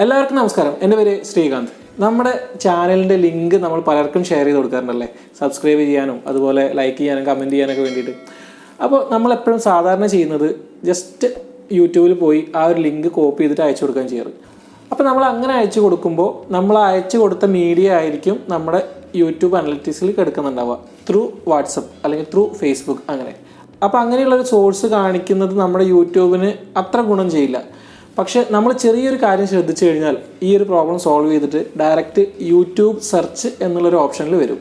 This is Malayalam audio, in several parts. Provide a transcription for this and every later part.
എല്ലാവർക്കും നമസ്കാരം. എൻ്റെ പേര് ശ്രീകാന്ത്. നമ്മുടെ ചാനലിൻ്റെ ലിങ്ക് നമ്മൾ പലർക്കും ഷെയർ ചെയ്ത് കൊടുക്കാറുണ്ടല്ലേ, സബ്സ്ക്രൈബ് ചെയ്യാനും അതുപോലെ ലൈക്ക് ചെയ്യാനും കമൻറ്റ് ചെയ്യാനൊക്കെ വേണ്ടിയിട്ട്. അപ്പോൾ നമ്മളെപ്പോഴും സാധാരണ ചെയ്യുന്നത് ജസ്റ്റ് യൂട്യൂബിൽ പോയി ആ ഒരു ലിങ്ക് കോപ്പി ചെയ്തിട്ട് അയച്ചു കൊടുക്കാൻ ചെയ്യാറ്. അപ്പോൾ നമ്മൾ അങ്ങനെ അയച്ചു കൊടുക്കുമ്പോൾ നമ്മൾ അയച്ചു കൊടുത്ത മീഡിയ ആയിരിക്കും നമ്മുടെ യൂട്യൂബ് അനലിറ്റിക്സിൽ കിടക്കുന്നുണ്ടാവുക, ത്രൂ വാട്സപ്പ് അല്ലെങ്കിൽ ത്രൂ ഫേസ്ബുക്ക് അങ്ങനെ. അപ്പോൾ അങ്ങനെയുള്ളൊരു സോഴ്സ് കാണിക്കുന്നത് നമ്മുടെ യൂട്യൂബിന് അത്ര ഗുണം ചെയ്യില്ല. പക്ഷേ നമ്മൾ ചെറിയൊരു കാര്യം ശ്രദ്ധിച്ചു കഴിഞ്ഞാൽ ഈ ഒരു പ്രോബ്ലം സോൾവ് ചെയ്തിട്ട് ഡയറക്റ്റ് യൂട്യൂബ് സെർച്ച് എന്നുള്ളൊരു ഓപ്ഷനിൽ വരും.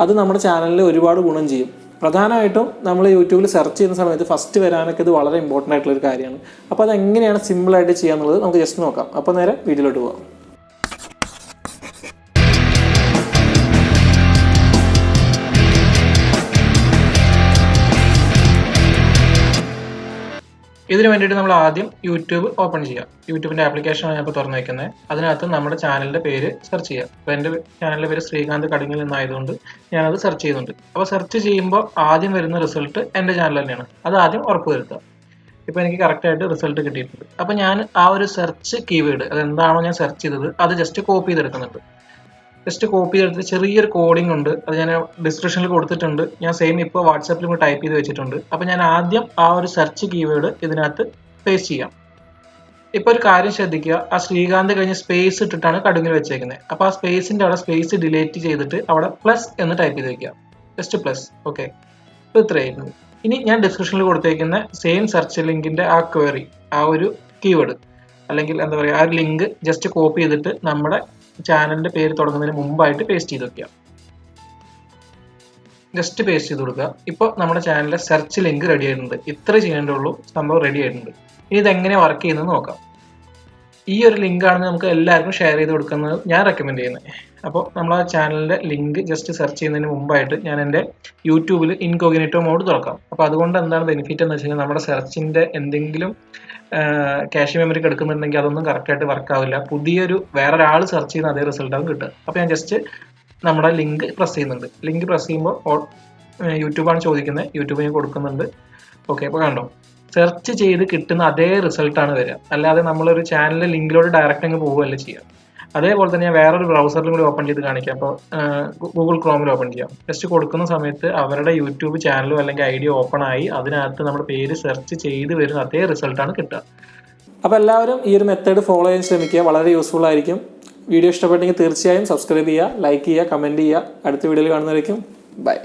അത് നമ്മുടെ ചാനലിൽ ഒരുപാട് ഗുണം ചെയ്യും. പ്രധാനമായിട്ടും നമ്മൾ യൂട്യൂബിൽ സെർച്ച് ചെയ്യുന്ന സമയത്ത് ഫസ്റ്റ് വരാനൊക്കെ ഇത് വളരെ ഇമ്പോർട്ടൻ്റ് ആയിട്ടുള്ളൊരു കാര്യമാണ്. അപ്പോൾ അതെങ്ങനെയാണ് സിമ്പിളായിട്ട് ചെയ്യാന്നുള്ളത് നമുക്ക് ജസ്റ്റ് നോക്കാം. അപ്പോൾ നേരെ വീഡിയോയിലോട്ട് പോകാം. ഇതിന് വേണ്ടിയിട്ട് നമ്മൾ ആദ്യം യൂട്യൂബ് ഓപ്പൺ ചെയ്യാം. യൂട്യൂബിൻ്റെ ആപ്ലിക്കേഷനാണ് ഞാൻ ഇപ്പോൾ തുറന്നു വയ്ക്കുന്നത്. അതിനകത്ത് നമ്മുടെ ചാനലിൻ്റെ പേര് സെർച്ച് ചെയ്യാം. അപ്പോൾ എൻ്റെ ചാനലിൻ്റെ പേര് ശ്രീകാന്ത് കടിങ്ങിൽ എന്നായതുകൊണ്ട് ഞാനത് സെർച്ച് ചെയ്യുന്നുണ്ട്. അപ്പോൾ സെർച്ച് ചെയ്യുമ്പോൾ ആദ്യം വരുന്ന റിസൾട്ട് എൻ്റെ ചാനൽ തന്നെയാണ്. അത് ആദ്യം ഉറപ്പ് വരുത്തുക. ഇപ്പോൾ എനിക്ക് കറക്റ്റായിട്ട് റിസൾട്ട് കിട്ടിയിട്ടുണ്ട്. അപ്പോൾ ഞാൻ ആ ഒരു സെർച്ച് കീവേഡ്, അതെന്താണോ ഞാൻ സെർച്ച് ചെയ്തത്, അത് ജസ്റ്റ് കോപ്പി ചെയ്തെടുക്കുന്നുണ്ട്. ജസ്റ്റ് കോപ്പി ചെയ്തെടുത്ത് ചെറിയൊരു കോഡിംഗ് ഉണ്ട്, അത് ഞാൻ ഡിസ്ക്രിപ്ഷനിൽ കൊടുത്തിട്ടുണ്ട്. ഞാൻ സെയിം ഇപ്പോൾ വാട്സാപ്പിൽ ടൈപ്പ് ചെയ്ത് വെച്ചിട്ടുണ്ട്. അപ്പോൾ ഞാൻ ആദ്യം ആ ഒരു സെർച്ച് കീവേഡ് ഇതിനകത്ത് പേസ്റ്റ് ചെയ്യാം. ഇപ്പോൾ ഒരു കാര്യം ശ്രദ്ധിക്കുക, ആ ശ്രീകാന്ത് കഴിഞ്ഞ് സ്പേസ് ഇട്ടിട്ടാണ് കടുങ്ങിൽ വെച്ചേക്കുന്നത്. അപ്പോൾ ആ സ്പേസിൻ്റെ അവിടെ സ്പേസ് ഡിലീറ്റ് ചെയ്തിട്ട് അവിടെ പ്ലസ് എന്ന് ടൈപ്പ് ചെയ്ത് വെക്കുക. Just plus. ഓക്കെ, ഇപ്പോൾ ഇത്രയായിരുന്നു. ഇനി ഞാൻ ഡിസ്ക്രിപ്ഷനിൽ കൊടുത്തേക്കുന്ന സെയിം സെർച്ച് ലിങ്കിൻ്റെ ആ ക്വയറി, ആ ഒരു കീവേഡ് അല്ലെങ്കിൽ എന്താ പറയുക, ആ ഒരു ലിങ്ക് ജസ്റ്റ് കോപ്പി ചെയ്തിട്ട് നമ്മുടെ ചാനലിൻ്റെ പേര് തുടങ്ങുന്നതിന് മുമ്പായിട്ട് പേസ്റ്റ് ചെയ്ത് വെക്കുക. ജസ്റ്റ് പേസ്റ്റ് ചെയ്ത് കൊടുക്കുക. ഇപ്പോൾ നമ്മുടെ ചാനലിലെ സെർച്ച് ലിങ്ക് റെഡി ആയിട്ടുണ്ട്. ഇത്ര ചെയ്യേണ്ടുള്ളൂ, സംഭവം റെഡി ആയിട്ടുണ്ട്. ഇനി ഇതെങ്ങനെ വർക്ക് ചെയ്യുന്നത് നോക്കാം. ഈ ഒരു ലിങ്കാണ് നമുക്ക് എല്ലാവർക്കും ഷെയർ ചെയ്ത് കൊടുക്കുന്നത് ഞാൻ റെക്കമെൻഡ് ചെയ്യുന്നത്. അപ്പോൾ നമ്മൾ ആ ചാനലിൻ്റെ ലിങ്ക് ജസ്റ്റ് സെർച്ച് ചെയ്യുന്നതിന് മുമ്പായിട്ട് ഞാൻ എൻ്റെ യൂട്യൂബിൽ ഇൻകോഗ്നിറ്റോ മോഡ് തുറക്കാം. അപ്പോൾ അതുകൊണ്ട് എന്താണ് ബെനിഫിറ്റ് എന്ന് വെച്ച് കഴിഞ്ഞാൽ നമ്മുടെ സെർച്ചിൻ്റെ എന്തെങ്കിലും ക്യാഷ് മെമ്മറി എടുക്കുന്നുണ്ടെങ്കിൽ അതൊന്നും കറക്റ്റായിട്ട് വർക്ക് ആവില്ല. പുതിയൊരു വേറൊരാൾ സെർച്ച് ചെയ്യുന്ന അതേ റിസൾട്ടാണ് കിട്ടുക. അപ്പോൾ ഞാൻ ജസ്റ്റ് നമ്മുടെ ലിങ്ക് പ്രസ് ചെയ്യുന്നുണ്ട്. ലിങ്ക് പ്രസ് ചെയ്യുമ്പോൾ യൂട്യൂബാണ് ചോദിക്കുന്നത്, യൂട്യൂബ് ഞാൻ കൊടുക്കുന്നുണ്ട്. ഓക്കെ, അപ്പോൾ കണ്ടോ, സെർച്ച് ചെയ്ത് കിട്ടുന്ന അതേ റിസൾട്ടാണ് വരിക. അല്ലാതെ നമ്മളൊരു ചാനലിലെ ലിങ്കിലോട്ട് ഡയറക്റ്റ് അങ്ങ് പോവുകയല്ല ചെയ്യുക. അതേപോലെ തന്നെ ഞാൻ വേറൊരു ബ്രൗസറിലും കൂടി ഓപ്പൺ ചെയ്ത് കാണിക്കാം. അപ്പോൾ ഗൂഗിൾ ക്രോമിൽ ഓപ്പൺ ചെയ്യാം. ജസ്റ്റ് കൊടുക്കുന്ന സമയത്ത് അവരുടെ യൂട്യൂബ് ചാനലോ അല്ലെങ്കിൽ ഐഡിയ ഓപ്പൺ ആയി അതിനകത്ത് നമ്മുടെ പേര് സെർച്ച് ചെയ്ത് വരുന്ന അതേ റിസൾട്ടാണ് കിട്ടുക. അപ്പോൾ എല്ലാവരും ഈ ഒരു മെത്തേഡ് ഫോളോ ചെയ്യാൻ ശ്രമിക്കുക, വളരെ യൂസ്ഫുൾ ആയിരിക്കും. വീഡിയോ ഇഷ്ടപ്പെട്ടെങ്കിൽ തീർച്ചയായും സബ്സ്ക്രൈബ് ചെയ്യുക, ലൈക്ക് ചെയ്യുക, കമൻറ്റ് ചെയ്യുക. അടുത്ത വീഡിയോയിൽ കാണുന്നതായിരിക്കും. ബൈ.